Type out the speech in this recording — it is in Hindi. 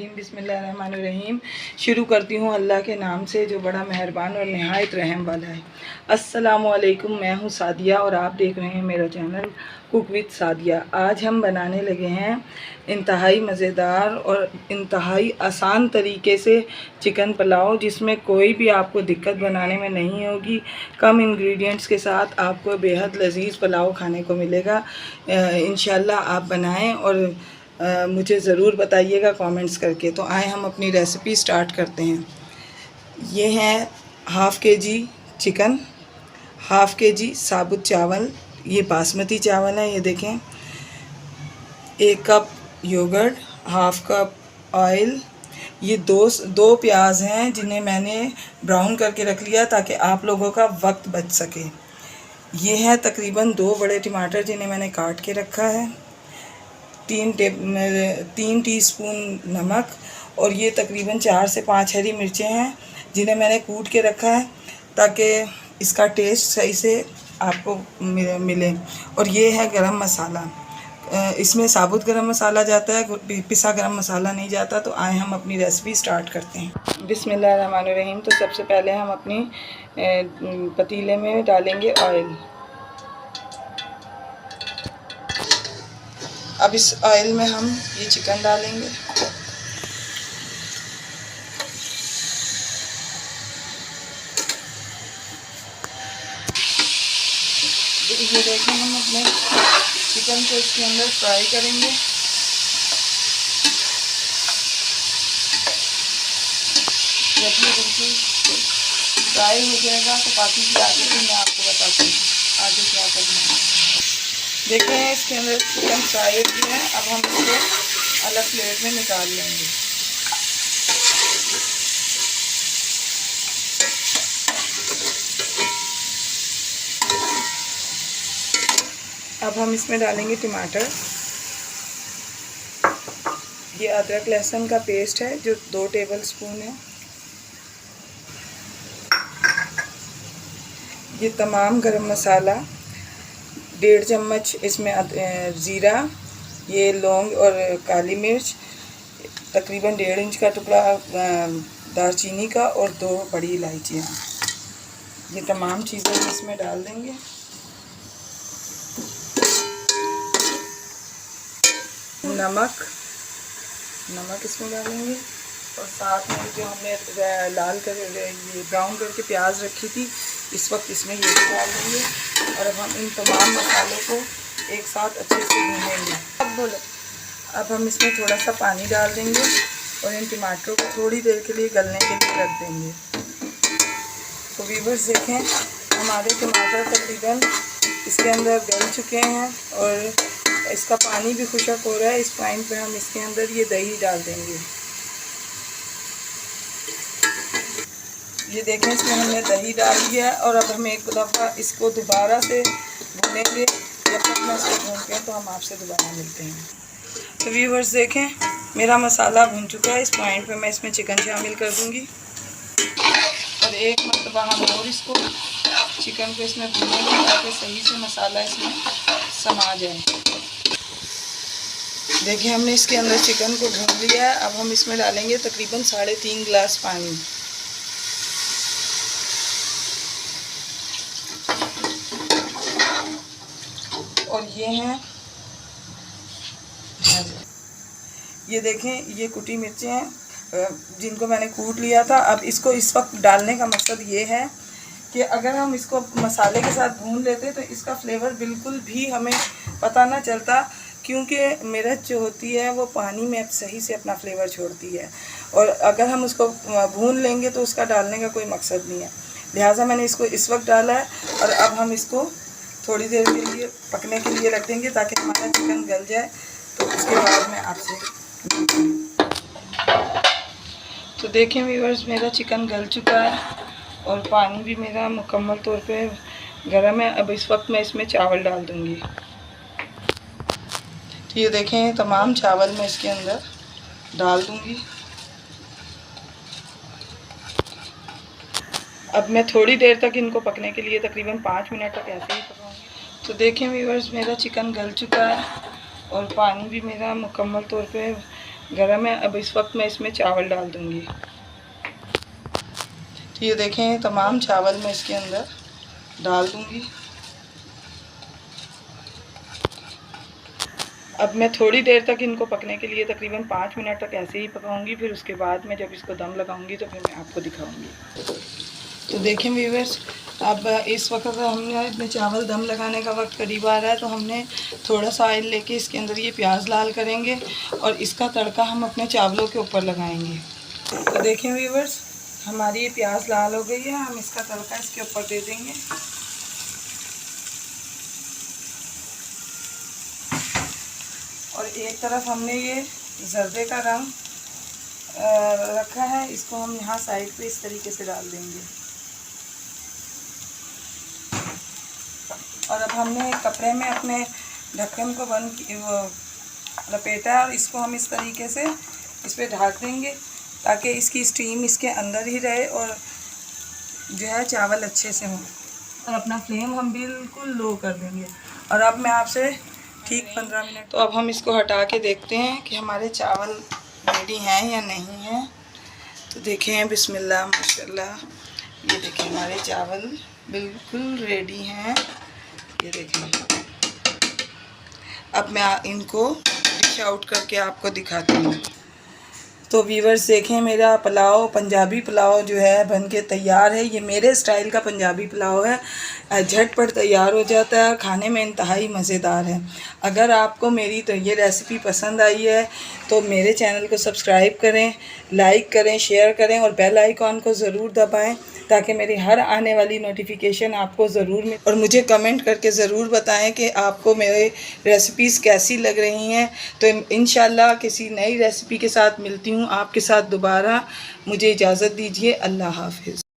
रजीम बिस्मिल्लाहिर्रहमानिर्रहीम। शुरू करती हूँ अल्लाह के नाम से जो बड़ा मेहरबान और नहायत रहम वाला है। अस्सलामुअलैकुम, मैं हूँ सादिया और आप देख रहे हैं मेरा चैनल कुक विद सादिया। आज हम बनाने लगे हैं इंतहाई मज़ेदार और इंतहाई आसान तरीके से चिकन पुलाव, जिसमें कोई भी आपको दिक्कत बनाने में नहीं होगी। कम इंग्रेडिएंट्स के साथ आपको बेहद लजीज पुलाव खाने को मिलेगा। इंशाल्लाह आप बनाएं और मुझे ज़रूर बताइएगा कमेंट्स करके। तो आए हम अपनी रेसिपी स्टार्ट करते हैं। ये है half KG chicken, half KG साबुत चावल, ये बासमती चावल है, ये देखें। 1 cup yoghurt, half cup oil, ये दो प्याज हैं जिन्हें मैंने ब्राउन करके रख लिया ताकि आप लोगों का वक्त बच सके। ये है तकरीबन 2 बड़े टमाटर जिन्हें मैंने काट के रखा है, 3 टीस्पून नमक, और ये तकरीबन 4 से 5 हरी मिर्चें हैं जिन्हें मैंने कूट के रखा है ताकि इसका टेस्ट सही से आपको मिले। और ये है गरम मसाला, इसमें साबुत गरम मसाला जाता है, पिसा गरम मसाला नहीं जाता। तो आए हम अपनी रेसिपी स्टार्ट करते हैं। बिस्मिल्लाहिर्रहमानिर्रहीम। तो सबसे पहले हम अपनी पतीले में डालेंगे ऑयल। अब इस ऑयल में हम ये चिकन डालेंगे। ये देखें, हम अपने चिकन को इसके अंदर फ्राई करेंगे। जब ये बिल्कुल फ्राई हो जाएगा तो बाकी की आगे भी मैं आपको बताती हूँ आगे क्या करना है। देखें, इसके अंदर चिकन फ्राई हो गया है। अब हम इसको अलग प्लेट में निकाल लेंगे। अब हम इसमें डालेंगे टमाटर। ये अदरक लहसुन का पेस्ट है जो 2 टेबलस्पून है। ये तमाम गरम मसाला, 1.5 चम्मच इसमें ज़ीरा, ये लौंग और काली मिर्च, तकरीबन 1.5 इंच का टुकड़ा दालचीनी का, और 2 बड़ी इलायचियाँ। ये तमाम चीज़ें हम इसमें डाल देंगे। नमक इसमें डालेंगे, और साथ में जो हमने लाल कर ये ब्राउन करके प्याज रखी थी, इस वक्त इसमें ये भी डाल देंगे। और अब हम इन तमाम मसालों को एक साथ अच्छे से भूनेंगे। अब हम इसमें थोड़ा सा पानी डाल देंगे और इन टमाटरों को थोड़ी देर के लिए गलने के लिए रख देंगे। तो व्यूअर्स देखें, हमारे टमाटर तकरीबन इसके अंदर गल चुके हैं और इसका पानी भी खुशक हो रहा है। इस पॉइंट पे हम इसके अंदर ये दही डाल देंगे। ये देखें, इसमें हमने दही डाल दिया है। और अब हम एक दफ़ा इसको दोबारा से भूनेंगे। जब तक मैं इसको भूनते हैं तो हम आपसे दोबारा मिलते हैं। तो व्यूअर्स देखें, मेरा मसाला भून चुका है। इस पॉइंट पे मैं इसमें चिकन शामिल कर दूंगी और एक मरतबा हम और इसको चिकन को इसमें भूनेंगे ताकि सही से मसाला इसमें समा जाए। देखिए, हमने इसके अंदर चिकन को भून लिया है। अब हम इसमें डालेंगे तकरीबन 3.5 गिलास पानी। और ये हैं, ये देखें, ये कुटी मिर्चें हैं जिनको मैंने कूट लिया था। अब इसको इस वक्त डालने का मकसद ये है कि अगर हम इसको मसाले के साथ भून लेते तो इसका फ्लेवर बिल्कुल भी हमें पता ना चलता, क्योंकि मिर्च जो होती है वो पानी में सही से अपना फ्लेवर छोड़ती है। और अगर हम उसको भून लेंगे तो उसका डालने का कोई मकसद नहीं है। लिहाजा मैंने इसको इस वक्त डाला है। और अब हम इसको थोड़ी देर के लिए पकने के लिए रख देंगे ताकि हमारा चिकन गल जाए। तो उसके बाद में आपसे तो देखें व्यूअर्स, मेरा चिकन गल चुका है और पानी भी मेरा मुकम्मल तौर पे गर्म है। अब इस वक्त मैं इसमें चावल डाल दूँगी। तो ये देखें, तमाम चावल मैं इसके अंदर डाल दूँगी। अब मैं थोड़ी देर तक इनको पकने के लिए तकरीबन 5 मिनट तक ऐसे ही पकाऊंगी। तो देखें व्यूअर्स, मेरा चिकन गल चुका है और पानी भी मेरा मुकम्मल तौर पे गर्म है। अब इस वक्त मैं इसमें चावल डाल दूँगी। तो ये देखें तमाम चावल मैं इसके अंदर डाल दूँगी। अब मैं थोड़ी देर तक इनको पकने के लिए तकरीबन 5 मिनट तक ऐसे ही पकाऊंगी। फिर उसके बाद में जब इसको दम लगाऊंगी तो फिर मैं आपको दिखाऊंगी। तो देखें व्यूअर्स, अब इस वक्त हमने अपने चावल दम लगाने का वक्त करीब आ रहा है, तो हमने थोड़ा सा ऑयल लेके इसके अंदर ये प्याज लाल करेंगे और इसका तड़का हम अपने चावलों के ऊपर लगाएंगे। तो देखें व्यूअर्स, हमारी ये प्याज लाल हो गई है। हम इसका तड़का इसके ऊपर दे देंगे। और एक तरफ हमने ये जर्दे का रंग रखा है, इसको हम यहाँ साइड पे इस तरीके से डाल देंगे। और अब हमने एक कपड़े में अपने ढक्कन को लपेटा है और इसको हम इस तरीके से इस पर ढक देंगे ताकि इसकी स्टीम इसके अंदर ही रहे और जो है चावल अच्छे से हों। और अपना फ्लेम हम बिल्कुल लो कर देंगे। और अब मैं आपसे ठीक 15 मिनट, तो अब हम इसको हटा के देखते हैं कि हमारे चावल रेडी हैं या नहीं हैं। तो देखें, बिस्मिल्लाह माशाल्लाह, ये देखें हमारे चावल बिल्कुल रेडी हैं। ये देखें। अब मैं इनको डिश आउट करके आपको दिखाती हूँ। तो व्यूअर्स देखें, मेरा पुलाव, पंजाबी पुलाव जो है बन के तैयार है। ये मेरे स्टाइल का पंजाबी पुलाव है, झटपट तैयार हो जाता है, खाने में इंतहाई मज़ेदार है। अगर आपको मेरी तो ये रेसिपी पसंद आई है तो मेरे चैनल को सब्सक्राइब करें, लाइक करें, शेयर करें और बेल आइकॉन को ज़रूर दबाएं ताकि मेरी हर आने वाली नोटिफिकेशन आपको ज़रूर मिले। और मुझे कमेंट करके ज़रूर बताएं कि आपको मेरे रेसिपीज़ कैसी लग रही हैं। तो इंशाल्लाह किसी नई रेसिपी के साथ मिलती हूँ आपके साथ दोबारा। मुझे इजाज़त दीजिए। अल्लाह हाफ़िज़।